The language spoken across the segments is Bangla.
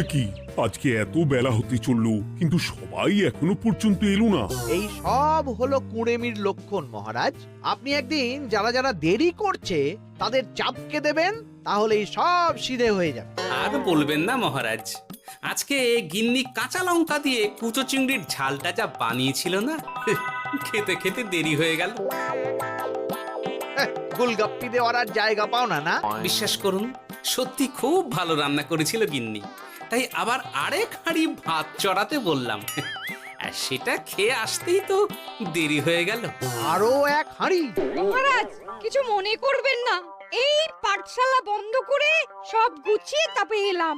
কি আজকে এত বেলা হতে চললো কিন্তু সবাই এখনো পর্যন্ত এলো না। এই সব হলো কুঁড়েমির লক্ষণ মহারাজ। আপনি একদিন যারা যারা দেরি করছে তাদের চাপকে দেবেন, তাহলেই সব সিধে হয়ে যাবে। আর বলবেন না মহারাজ, আজকে গিন্নি কাঁচা লঙ্কা দিয়ে কুচো চিংড়ির ঝালটা যা বানিয়েছিল না, খেতে খেতে দেরি হয়ে গেল। গোলগাপ্পি দেওয়ার আর জায়গা পাও না না? বিশ্বাস করুন, সত্যি খুব ভালো রান্না করেছিল গিন্নি, তাই আবার আরেক হাঁড়ি ভাত চড়াতে বললাম। আর সেটা খেয়ে আসতেই তো দেরি হয়ে গেল। আরো এক হাঁড়ি? মহারাজ কিছু মনে করবেন না, এই পাঠশালা বন্ধ করে সব গুছিয়ে তবে এলাম।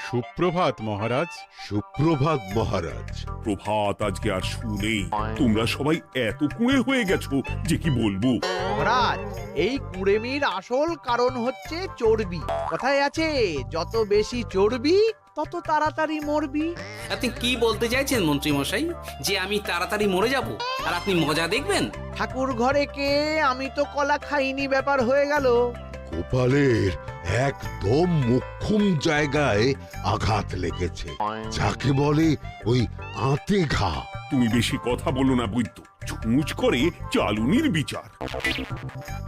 সুপ্রভাত মহারাজ। সুপ্রভাত মহারাজ। প্রভাত আজকে আর শুনেই তোমরা সবাই এত কুঁড়ে হয়ে গেছো যে কি বলবো। মহারাজ, এই কুঁড়েমির আসল কারণ হচ্ছে চর্বি। কথায় আছে, যত বেশি চর্বি তত তাড়াতাড়ি মরবি। আপনি কি বলতে চাইছেন মন্ত্রী মশাই, যে আমি তাড়াতাড়ি মরে যাব আর আপনি মজা দেখবেন? ঠাকুর ঘরে কে, আমি তো কলা খাইনি ব্যাপার হয়ে গেল। গোপালের একদম মোক্ষম জায়গায় আঘাত লেগেছে, যাকে বলে ওই আঁতে ঘা। তুমি বেশি কথা বলো না বৈদ্য, ছুঁচ করে চালুনির বিচার।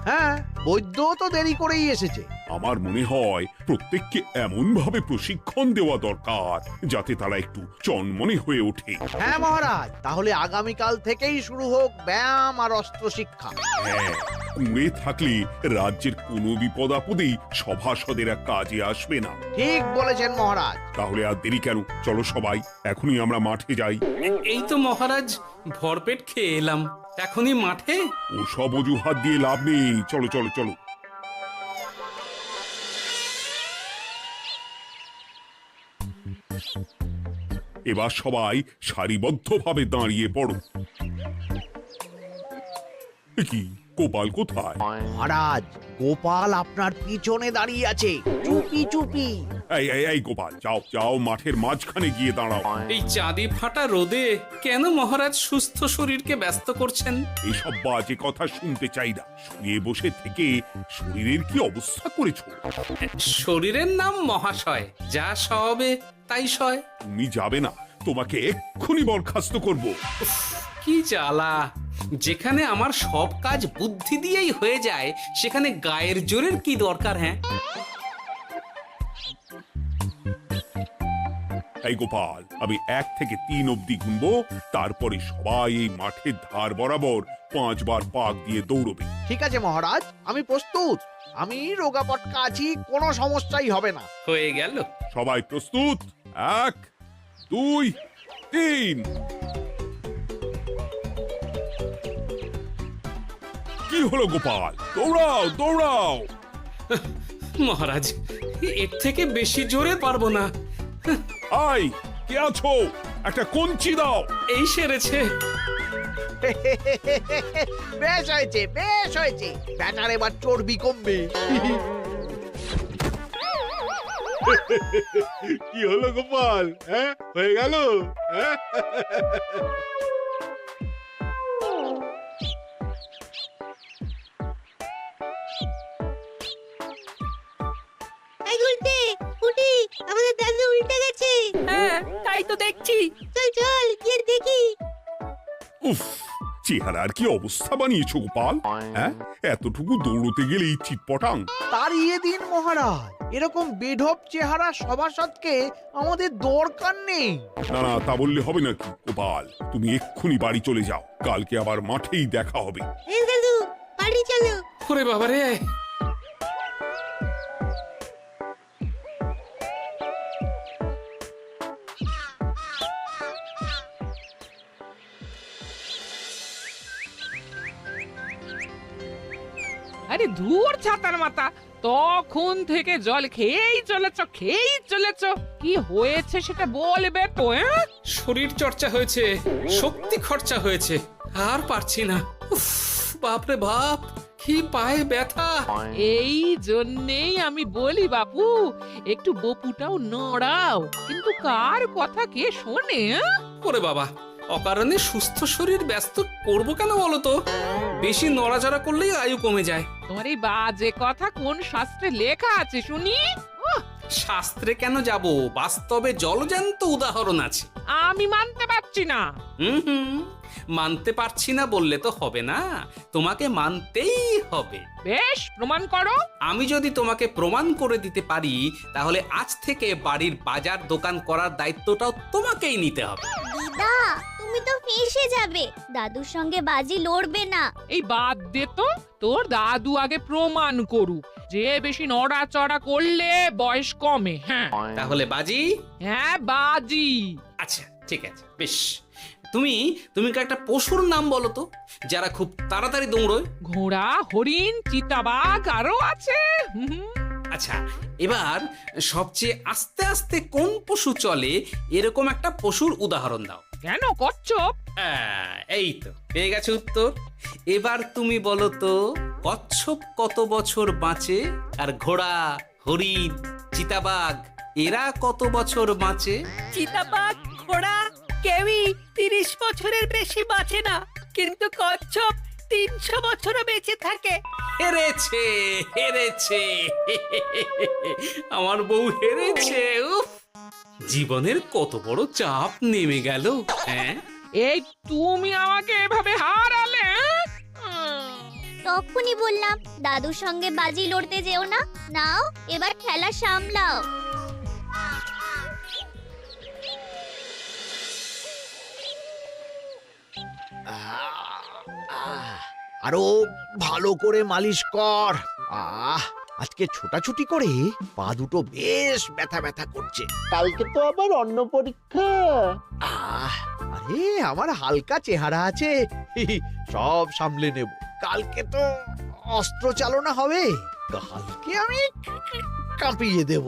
হ্যাঁ, বৈদ্য তো দেরি করেই এসেছে। আমার মনে হয় প্রত্যেককে এমন ভাবে প্রশিক্ষণ দেওয়া দরকার যাতে তারা একটু চনমনে হয়ে ওঠে। হ্যাঁ মহারাজ, তাহলে আগামীকাল থেকেই শুরু হোক ব্যায়াম আর অস্ত্র শিক্ষা। হ্যাঁ, কুঁড়ে থাকলে রাজ্যের কোনো বিপদ আপদেই সভাসদেরা কাজে আসবে না। ঠিক বলেছেন মহারাজ। তাহলে আর দেরি কেন, চলো সবাই এখনই আমরা মাঠে যাই। এই তো মহারাজ ভরপেট খেয়ে এলাম, এখনই মাঠে? ও সব অজুহাত দিয়ে লাভ নেই, চলো চলো চলো। এবার সবাই সারিবদ্ধভাবে দাঁড়িয়ে পড়ো। কি গোপাল কোথায়? মহারাজ, গোপাল আপনার পিছনে দাঁড়িয়ে আছে, চুপি চুপি। এই এই এই গোপাল, যাও যাও মাঠের মাঝখানে গিয়ে দাঁড়াও। এই চাঁদি ফাটা রোদে কেন মহারাজ সুস্থ শরীরকে ব্যস্ত করছেন? এইসব বাজে কথা শুনতে চাই না। শুয়ে বসে থেকে শরীরের কি অবস্থা করেছো? শরীরের নাম মহাশয়, যা সবে তাই সয়। তুমি যাবে না, তোমাকে এক্ষুনি বরখাস্ত করব। কি জ্বালা! যেখানে আমার সব কাজ বুদ্ধি দিয়েই হয়ে যায়, সেখানে গায়ের জোরের কি দরকার? হ্যাঁ, এই গোপাল, আমি 1 থেকে 3 অব্দি গুনবো, তারপরে সবাই এই মাঠের ধার বরাবর 5 বার পাক দিয়ে দৌড়বে। ঠিক আছে মহারাজ, আমি প্রস্তুত। আমি রোগাপটকা আছি, কোনো সমস্যাই হবে না। হয়ে গেল। সবাই প্রস্তুত? 1 2 3। কি হলো গোপাল, দৌড়াও দৌড়াও। মহারাজ, এর থেকে বেশি জোরে পারবো না। আই, কে আছো? একটা কঞ্চি দাও। এই সেরেছে। বেশ হয়েছে, বেশ হয়েছে। ব্যাটার এবার চর্বি কমবে। কি হলো গোপাল? হ্যাঁ, হয়ে গেল? হ্যাঁ? এই উল্টে উঠি, আমাদের দাদু উল্টে গেছে। হ্যাঁ, তাই তো দেখছি। চল চল গিয়ে দেখি। উফ, চেহারার কি অবস্থা বানিয়েছো গোপাল? হ্যাঁ, এতটুকু দৌড়তে গেলেই চিটপটাং। তাড়িয়ে দিন মহারাজ, এরকম বেঢপ চেহারা সভাসদকে আমাদের দরকার নেই। না না, তা বললে হবে নাকি গোপাল? তুমি এক্ষুনি বাড়ি চলে যাও, কালকে আবার মাঠেই দেখা হবে। এই দাদু বাড়ি চলো। ওরে বাবারে! আরে ধুর ছাতার মাথা, তখন থেকে জল খেয়েই চলেছ। কি হয়েছে সেটা বলবে তো? শরীর চর্চা হয়েছে, শক্তি খরচা হয়েছে, আর পারছি না। উফ, বাপরে বাপ, কি পায়ে ব্যথা! এই জন্যেই আমি বলি বাপু, একটু বপুটাও নড়াও, কিন্তু কার কথা কে শোনে? ওরে বাবা, অকারণে সুস্থ শরীর ব্যস্ত করবো কেন বলো তো? বেশি নড়াচড়া করলেই আয়ু কমে যায়। তোমার এই বাজে কথা কোন শাস্ত্রে লেখা আছে শুনি? শাস্ত্রে কেন যাব, বাস্তবে জলজ্যান্ত উদাহরণ আছে। আমি মানতে পারছি না। হুম, মানতে পারছি না বললে তো হবে না, তোমাকে মানতেই হবে। বেশ, প্রমাণ করো। আমি যদি তোমাকে প্রমাণ করে দিতে পারি, তাহলে আজ থেকে বাড়ির বাজার দোকান করার দায়িত্বটাও তোমাকেই নিতে হবে। দিদা, তুমি তো ফেঁসে যাবে, দাদুর সঙ্গে বাজি লড়বে না। এই বাদ দে তো, তোর দাদু আগে প্রমাণ করুক যে বেশি নড়াচড়া করলে বয়স কমে। হ্যাঁ তাহলে বাজি? হ্যাঁ, বাজি। আচ্ছা ঠিক আছে, বেশ। তুমি তুমি একটা পশুর নাম বলো তো, যারা খুব তাড়াতাড়ি দৌড়য়। ঘোড়া, হরিণ, চিতাবাঘ আরো আছে। আচ্ছা, এবার সবচেয়ে আস্তে আস্তে কোন পশু চলে, এরকম একটা পশুর উদাহরণ দাও। কেন, কচ্ছপ? এই তো পেয়ে গেছে উত্তর। এবার তুমি বলো তো, কচ্ছপ কত বছর বাঁচে, আর ঘোড়া, হরিণ, চিতাবাঘ এরা কত বছর বাঁচে? চিতাবাঘ, ঘোড়া কেউই 30 বছরের বেশি বাঁচে না, কিন্তু কচ্ছপ 300 বছরও বেঁচে থাকে। হেরেছে, হেরেছে, আমার বউ হেরেছে। উফ, জীবনের কত বড় চাপ নেমে গেল। হ্যাঁ, এই তুমি আমাকে এভাবে হারালে। তখনই বললাম দাদুর সঙ্গে বাজি লড়তে যেও না। নাও, এবার খেলা সামলাও। আরো ভালো করে মালিশ কর। আজকে ছোটাছুটি করে পা দুটো বেশ ব্যথা ব্যথা করছে। কালকে তো আবার অন্য পরীক্ষা। আরে আমার হালকা চেহারা আছে, সব সামলে নেব। কালকে তো অস্ত্র চালনা হবে, কালকে আমি কাঁপিয়ে দেব।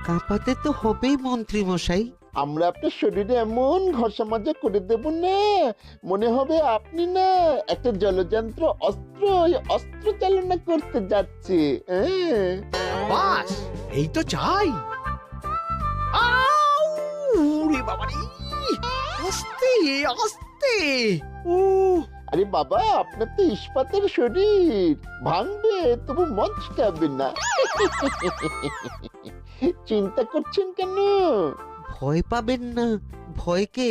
কাঁপাতে তো হবেই মন্ত্রী মশাই। আমরা আপনার শরীরে এমন ঘষা মাজা করে দেব না, মনে হবে আপনি না একটা জলযন্ত্র অস্ত্র চালনা করতে যাচ্ছে। বাস এই তো চাই। বাবারে, আস্তে আস্তে। আরে বাবা, আপনার তো ইস্পাতের শরীর, ভাঙবে তবু মচকাবে না। চিন্তা করছেন কেন? ভয় পাবেন না, ভয়কে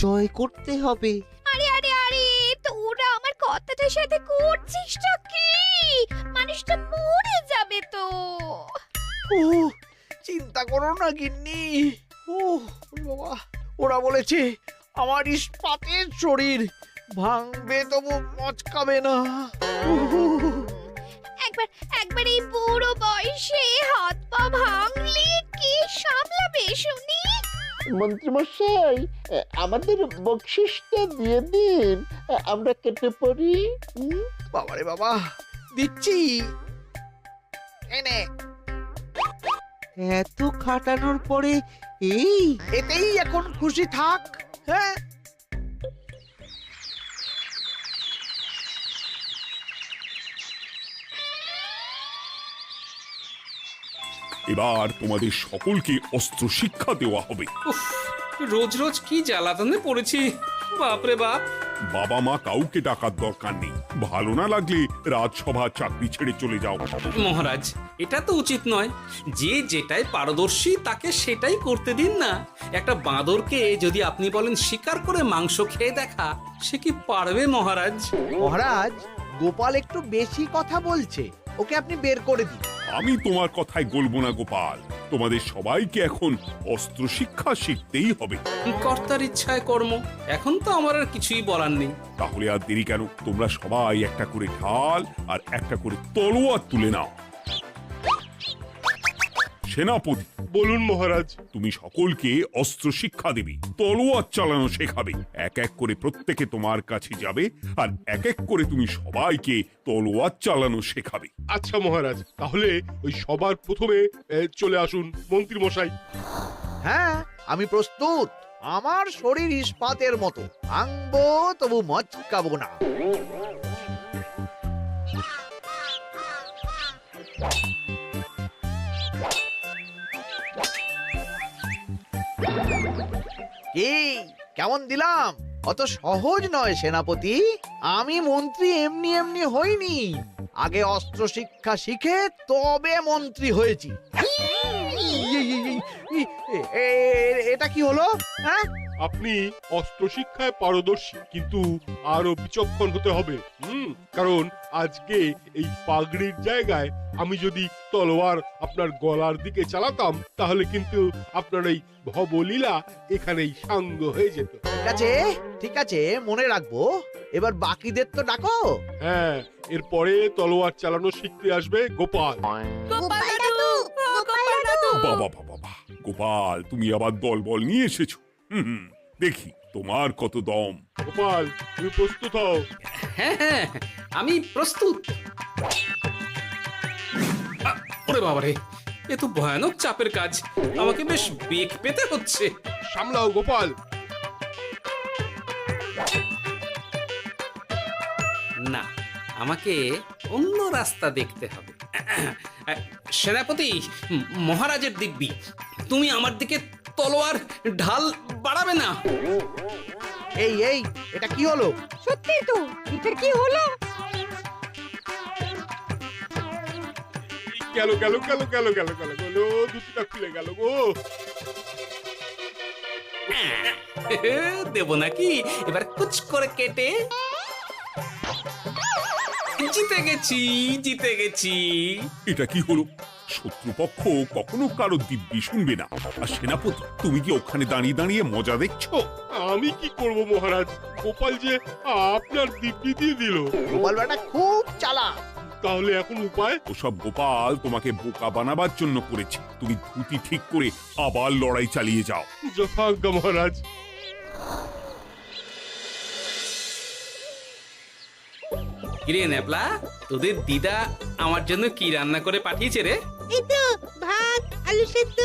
জয় করতে হবে। আরে আরে আরে, তোরা আমার কথাটার সাথে করছিসটা কি? মানুষটা মরে যাবে তো। চিন্তা করো না গিন্নি। বাবা, ওরা বলেছে আমার ইস্পাতের শরীর, ভাঙবে তবু মচকাবে না। একবার এই বুড়ো বয়সে হাত পা ভাঙলে কি সামলাবে শুনি? মন্ত্রী মশাই, আমাদের বকশিসটা দিয়ে দিন, আমরা কেটে পড়ি। বাবারে বাবা, দিচ্ছি, এনে। এত খাটানোর পরে এতেই এখন খুশি থাক। হ্যাঁ, এবার তোমাদের সকলকে অস্ত্র শিক্ষা দেওয়া হবে। উফ, রোজ রোজ কি জ্বালাতনে পড়েছি, বাপরে বাপ। বাবা মা কাউকে ডাকার দরকার নেই, ভালো না লাগলে রাজসভা চাকরি ছেড়ে চলে যাও। মহারাজ, এটা তো উচিত নয়। যে যেটাই পারদর্শী তাকে সেটাই করতে দিন না। একটা বাঁদরকে যদি আপনি বলেন শিকার করে মাংস খেয়ে দেখা, সে কি পারবে মহারাজ? মহারাজ, গোপাল একটু বেশি কথা বলছে, ওকে আপনি বের করে দিন। আমি তোমার কথায় গলবো না গোপাল, তোমাদের সবাইকে এখন অস্ত্র শিক্ষা শিখতেই হবে। কর্তার ইচ্ছায় কর্ম, এখন তো আমার আর কিছুই বলার নেই। তাহলে আর দেরি কেন, তোমরা সবাই একটা করে ঢাল আর একটা করে তলোয়ার তুলে নাও। সেনাপতি, বলুন মহারাজ। তুমি সকলকে অস্ত্র শিক্ষা দেবে, তলোয়ার চালানো শেখাবে। এক এক করে প্রত্যেকে তোমার কাছে যাবে আর এক এক করে তুমি সবাইকে তলোয়ার চালানো শেখাবে। আচ্ছা মহারাজ, তাহলে ওই সবার প্রথমে চলে আসুন মন্ত্রী মশাই। হ্যাঁ, আমি প্রস্তুত। আমার শরীর ইস্পাতের মতো, ভাঙবো তবু মচকাবো না। কি কেমন দিলাম? অত সহজ নয় সেনাপতি। আমি মন্ত্রী এমনি এমনি হইনি, আগে অস্ত্র শিক্ষা শিখে তবে মন্ত্রী হয়েছি। এটা কি হলো? হ্যাঁ, আপনি অস্ত্র শিক্ষায় পারদর্শী, কিন্তু আরো বিচক্ষণ হতে হবে। কারণ আজকে এই পাগড়ির জায়গায় আমি যদি তলোয়ার আপনার গলার দিকে চালাতাম, তাহলে কিন্তু আপনার এই ভবলীলা এখানেই সাঙ্গ হয়ে যেত। ঠিক আছে, মনে রাখবো। এবার বাকিদের তো ডাকো। হ্যাঁ, এরপরে তলোয়ার চালানো শিখতে আসবে গোপাল। গোপাল দাদু, গোপাল দাদু। বাবা বাবা বাবা, গোপাল তুমি আবার দল বল নিয়ে এসেছো। দেখি তোমার কত দম। গোপাল, তুমি প্রস্তুত হও। হ্যাঁ হ্যাঁ, আমি প্রস্তুত। ওরে বাবারে, এ তো ভয়ানক চাপের কাজ, আমাকে বেশ বেগ পেতে হচ্ছে। সামলাও গোপাল। না, আমাকে অন্য রাস্তা দেখতে হবে। সেনাপতি, মহারাজের দিব্যি, তুমি আমার দিকে তলোয়ার ঢাল বাড়াবে না। এই এটা কি হলো? সত্যি তো, এটা কি হলো? গেল গেল গেল গেল গেল গেল গেল, দুটিটা খুলে গেল গো। দেব নাকি এবার কুচ করে কেটে? জিতে গেছি, জিতে গেছি। এটা কি হলো? শত্রুপক্ষ কখনো কারো দিব্যি শুনবে না। আর সেনাপতি, তুমি কি ওখানে দাঁড়িয়ে দাঁড়িয়ে মজা দেখছো? আমি কি করব মহারাজ, গোপাল যে আপনার দিব্যি দিয়ে দিল। গোপাল বেটা খুব চালাক। তাহলে এখন উপায়? ওসব গোপাল তোমাকে বোকা বানাবার জন্য করেছে। তুমি ধুতি ঠিক করে আবার লড়াই চালিয়ে যাও। যথাজ্ঞা মহারাজ। কিরে ন্যাপলা, তোদের দিদা আমার জন্য কি রান্না করে পাঠিয়েছে রে? এই তো ভাত, আলু সেদ্ধ,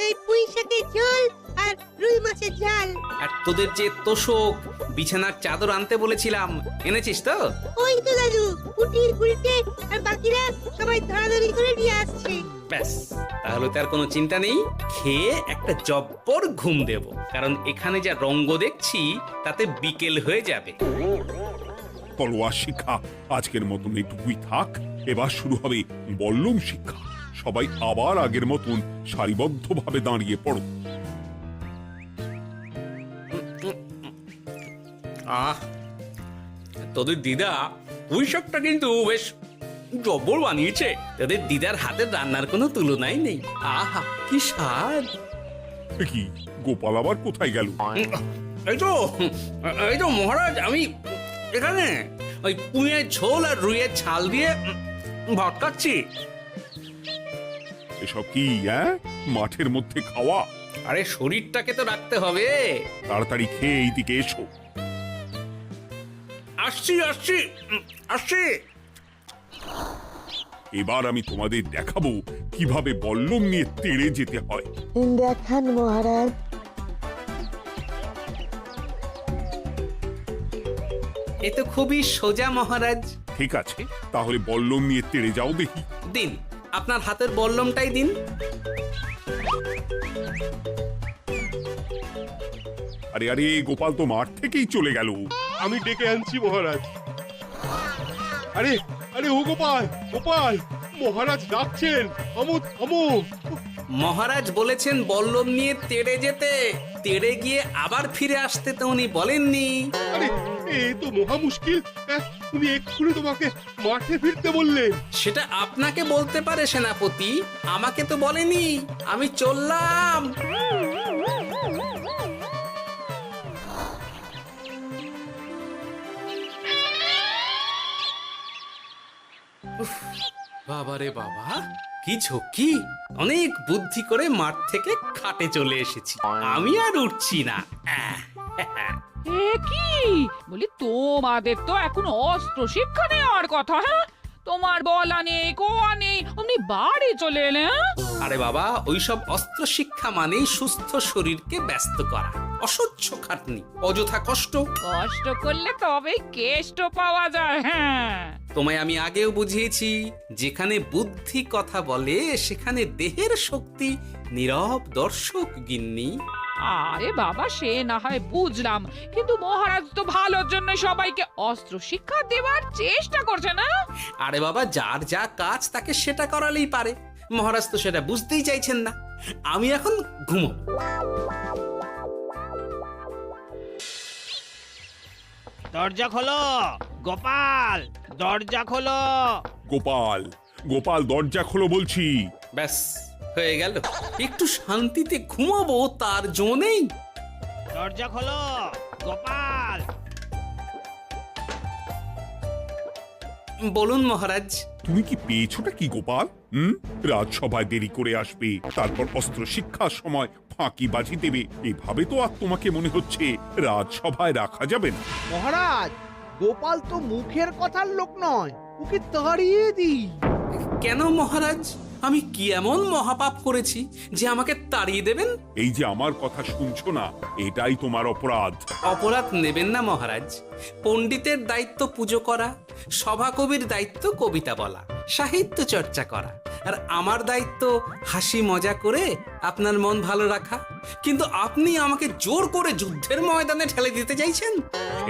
এই পুঁই শাকের ঝোল আর রুই মাছের ঝাল। আর তোদের যে তোষক, বিছানার চাদর আনতে বলেছিলাম, এনেছিস তো? ওই তো দাদু, কুটির গুলটে আর বাকিরা সবাই ধরাধরি করে নিয়ে আসছে। ব্যাস, তাহলে তার কোনো চিন্তা নেই। খেয়ে একটা জব্বর ঘুম দেব, কারণ এখানে যা রঙ্গ দেখছি তাতে বিকেল হয়ে যাবে। তলোয়ার শিক্ষা আজকের মতন এটুকুই থাক। এবার শুরু হবে বল্লম শিক্ষা। সবাই আবার আগের মতন সারিবদ্ধভাবে দাঁড়িয়ে পড়ো। আহ, তোদের দিদা পুঁই শাকটা কিন্তু বেশ জব্বর বানিয়েছে। তোদের দিদার হাতের রান্নার কোনো তুলনাই নেই। আহা, কি স্বাদ! কি গোপাল আবার কোথায় গেল? এই তো মহারাজ, আমি এখানে ওই পুঁইয়ের ঝোল আর রুইয়ের ছাল দিয়ে ভাত খাচ্ছি। এসব কি মাঠের মধ্যে খাওয়া? আরে শরীরটাকে তো রাখতে হবে। তাড়াতাড়ি খেয়ে এইদিকে এসো। আসছি আসছি আসছি। এবার আমি তোমাদের দেখাবো কিভাবে বল্লম নিয়ে তেড়ে যেতে হয়। দেখান মহারাজ। এ তো খুবই সোজা মহারাজ। ঠিক আছে, তাহলে বল্লম নিয়ে তেড়ে যাও দেখি। দিন, আপনার হাতের বল্লমটাই দিন। আরে আরে, গোপাল তো মাঠ থেকেই চলে গেল। আমি ডেকে আনছি মহারাজ। আরে আরে, ও গোপাল, গোপাল, মহারাজ ডাকছেন। আমোদ আমোদ। মহারাজ বলেছেন বল্লম নিয়ে তেড়ে যেতে, তেড়ে গিয়ে আবার ফিরে আসতে তো উনি বলেননি। আরে, এ তো মহা মুশকিল। উনি এক্ষুনি তোমাকে মাঠে ফিরতে বললেন। সেটা আপনাকে বলতে পারে সেনাপতি, আমাকে তো বলেনি। আমি চললাম। বাবারে বাবা, কি ঝক্কি! অনেক বুদ্ধি করে মাঠ থেকে খাটে চলে এসেছি। আমি আর উঠছি না। এ কি বলি, তোমাদের তো এখন অস্ত্র শিক্ষা নেওয়ার কথা। হ্যাঁ, তোমার বলা নেই, কোয়া নেই, অমনি বাড়ি চলে এলে। আরে বাবা, ওইসব অস্ত্র শিক্ষা মানেই সুস্থ শরীরকে ব্যস্ত করা, অসহ্য খাটনি, অযথা কষ্ট। কষ্ট করলে তবেই কেষ্ট পাওয়া যায়। হ্যাঁ, তোমায় আমি আগেও বুঝিয়েছি, যেখানে বুদ্ধি কথা বলে সেখানে দেহের শক্তি নীরব দর্শক গিন্নি। আরে বাবা, সে না হয় বুঝলাম, কিন্তু মহারাজ তো ভালোর জন্য সবাইকে অস্ত্র শিক্ষা দেওয়ার চেষ্টা করছে না। আরে বাবা, যার যা কাজ তাকে সেটা করালেই পারে। মহারাজ তো সেটা বুঝতেই চাইছেন না। আমি এখন ঘুমো। দরজা খোলো গোপাল, দরজা খোলো। গোপাল, গোপাল দরজা খোলো বলছি। ব্যাস হয়ে গেল, একটু শান্তিতে ঘুমাবো তার জো নেই। দরজা খোলো গোপাল। বলুন মহারাজ। তুমি কি পেয়েছোটা কি গোপাল? রাজসভায় দেরি করে আসবে, তারপর অস্ত্র শিক্ষার সময় ফাঁকিবাজি দেবে, এভাবে তো আর তোমাকে মনে হচ্ছে রাজসভায় রাখা যাবে না। মহারাজ, গোপাল তো মুখের কথার লোক নয়, ওকে তাড়িয়ে দিই। কেন মহারাজ? আমি কি এমন মহাপাপ করেছি যে আমাকে তাড়িয়ে দেবেন? এই যে আমার কথা শুনছো না, এটাই তোমার অপরাধ। অপরাধ নেবেন না মহারাজ। পণ্ডিতের দায়িত্ব পুজো করা, সভাকবির দায়িত্ব কবিতা বলা, সাহিত্য চর্চা করা, আর আমার দায়িত্ব হাসি মজা করে আপনার মন ভালো রাখা। কিন্তু আপনি আমাকে জোর করে যুদ্ধের ময়দানে ঠেলে দিতে চাইছেন।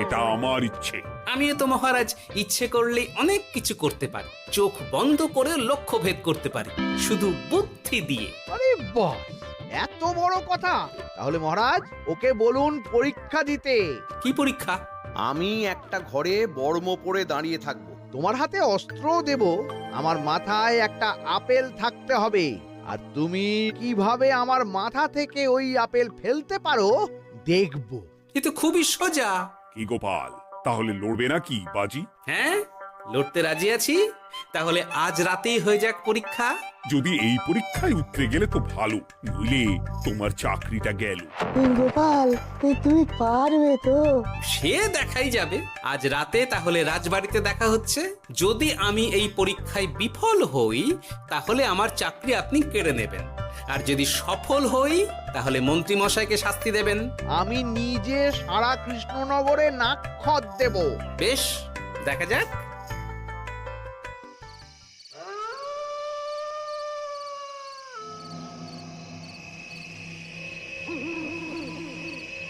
এটা আমার ইচ্ছে। আমিও তো মহারাজ ইচ্ছে করলে অনেক কিছু করতে পারি, চোখ বন্ধ করে লক্ষ্য ভেদ করতে পারি, শুধু বুদ্ধি দিয়ে। আরে বাহ, এত বড় কথা! তাহলে মহারাজ, ওকে বলুন পরীক্ষা দিতে। কি পরীক্ষা? আমি একটা ঘরে বর্ম পরে দাঁড়িয়ে থাকবো, তোমার হাতে অস্ত্র দেব, আমার মাথায় একটা আপেল থাকতে হবে, আর তুমি কিভাবে আমার মাথা থেকে ওই আপেল ফেলতে পারো দেখব। কিন্তু খুবই সোজা। কি গোপাল, তাহলে লড়বে নাকি বাজি? হ্যাঁ, লড়তে রাজি আছি। তাহলে আজ রাতেই হয়ে যাক পরীক্ষা। যদি এই পরীক্ষায় উতরে গেলে তো ভালো, নইলে তোমার চাকরিটা গেল। গোপাল, তুমি পারবে তো? সে দেখাই যাবে। আজ রাতে তাহলে রাজবাড়িতে দেখা হচ্ছে। যদি আমি এই পরীক্ষায় বিফল হই, তাহলে আমার চাকরি আপনি কেড়ে নেবেন, আর যদি সফল হই তাহলে মন্ত্রী মশাইকে শাস্তি দেবেন। আমি নিজে সারা কৃষ্ণনগরে নাক্ষত দেব। বেশ, দেখা যাক।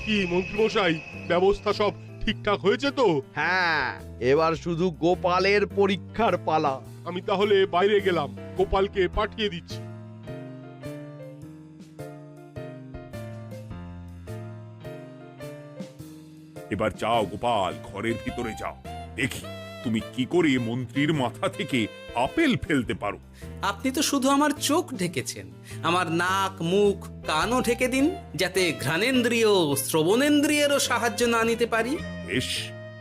কি মন্ত্রী মশাই, ব্যবস্থা সব ঠিকঠাক হয়েছে তো? হ্যাঁ, এবার শুধু গোপালের পরীক্ষার পালা। আমি তাহলে বাইরে গেলাম, গোপালকে পাঠিয়ে দিচ্ছি। এবার যাও গোপাল, ঘরের ভিতরে যাও, দেখি তুমি কি করে মন্ত্রীর মাথা থেকে আপেল ফেলতে পারো। আপনি তো শুধু আমার চোখ ঢেকেছেন, আমার নাক মুখ কানও ঢেকে দিন, যাতে ঘ্রাণেন্দ্রিয় শ্রবণেন্দ্রিয়েরও সাহায্য না নিতে পারি। বেশ,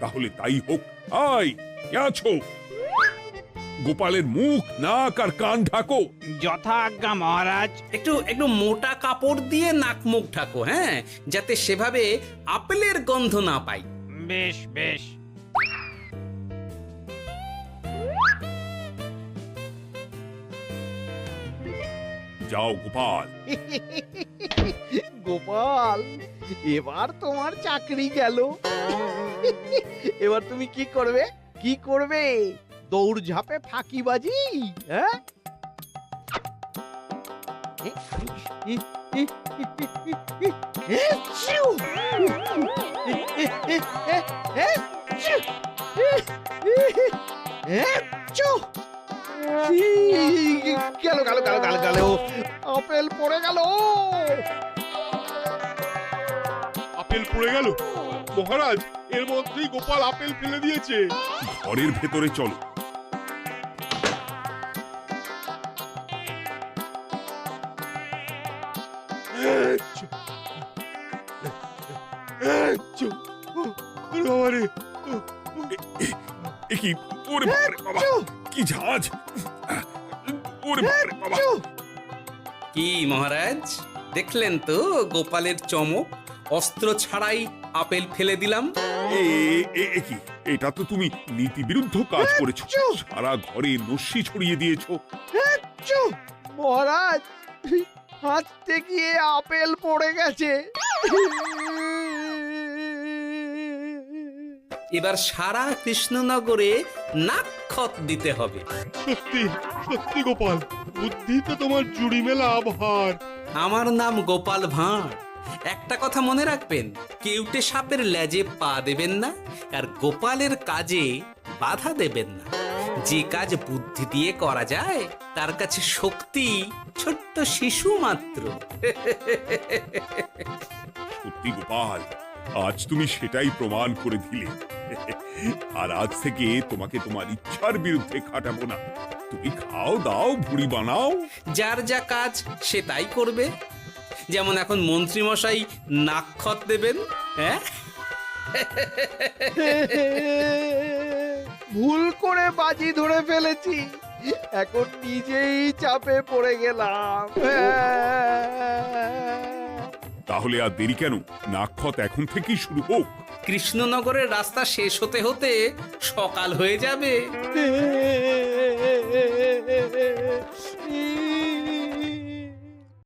তাহলে তাই হোক। আয়, কে আছো? গোপালের মুখ নাক আর কান ঢাকো। যথা আজ্ঞা মহারাজ। একটু মোটা কাপড় দিয়ে নাক মুখ ঢাকো, হ্যাঁ, যাতে সেভাবে আপেলের গন্ধ না পাই। বেশ বেশ। যাও গোপাল। গোপাল, এবার তোমার চাকরি গেল। এবার তুমি কি করবে? কি করবে? দৌড় ঝাঁপে ফাঁকিবাজি? হ্যাঁ? গেল গেল গেল গেল গেল, আপেল পড়ে গেল। আপেল পড়ে গেল? মহারাজ, এর মধ্যেই গোপাল আপেল ফেলে দিয়েছে। ঘরের ভেতরে চলো। কি ওরে বাবারে বাবা, কি ঝাঁজ! ওরে বাবারে বাবা। কি মহারাজ, দেখলেন তো গোপালের চমক? অস্ত্র ছাড়াই আপেল ফেলে দিলাম। কি, এটা তো তুমি নীতি বিরুদ্ধ কাজ করেছো। সারা ঘরে নস্যি ছড়িয়ে দিয়েছো। মহারাজ, হাঁটতে গিয়ে আপেল পড়ে গেছে। এবার সারা কৃষ্ণনগরে নাক্ষত দিতে হবে। সত্যি সত্যি গোপাল, বুদ্ধি তো তোমার জুড়ি মেলা আভার। আমার নাম গোপাল ভাঁড়। একটা কথা মনে রাখবেন, কেউটে সাপের লেজে পা দেবেন না, আর গোপালের কাজে বাধা দেবেন না। যে কাজ বুদ্ধি দিয়ে করা যায় তার কাছে শক্তি ছোট্ট শিশু মাত্র। সত্যি গোপাল, আজ তুমি সেটাই প্রমাণ করে দিলে। আর আজ থেকে তোমাকে তোমার ইচ্ছার বিরুদ্ধে খাটাবো না। তুমি খাও দাও, ভুড়ি বানাও। যার যা কাজ সে তাই করবে। যেমন এখন মন্ত্রী মশাই নাক্ষত দেবেন। হ্যাঁ, ভুল করে বাজি ধরে ফেলেছি, এখন নিজেই চাপে পড়ে গেলাম। তাহলে আর দেরি কেন? নাক্ষত এখন থেকেই শুরু হোক। কৃষ্ণনগরের রাস্তা শেষ হতে হতে সকাল হয়ে যাবে।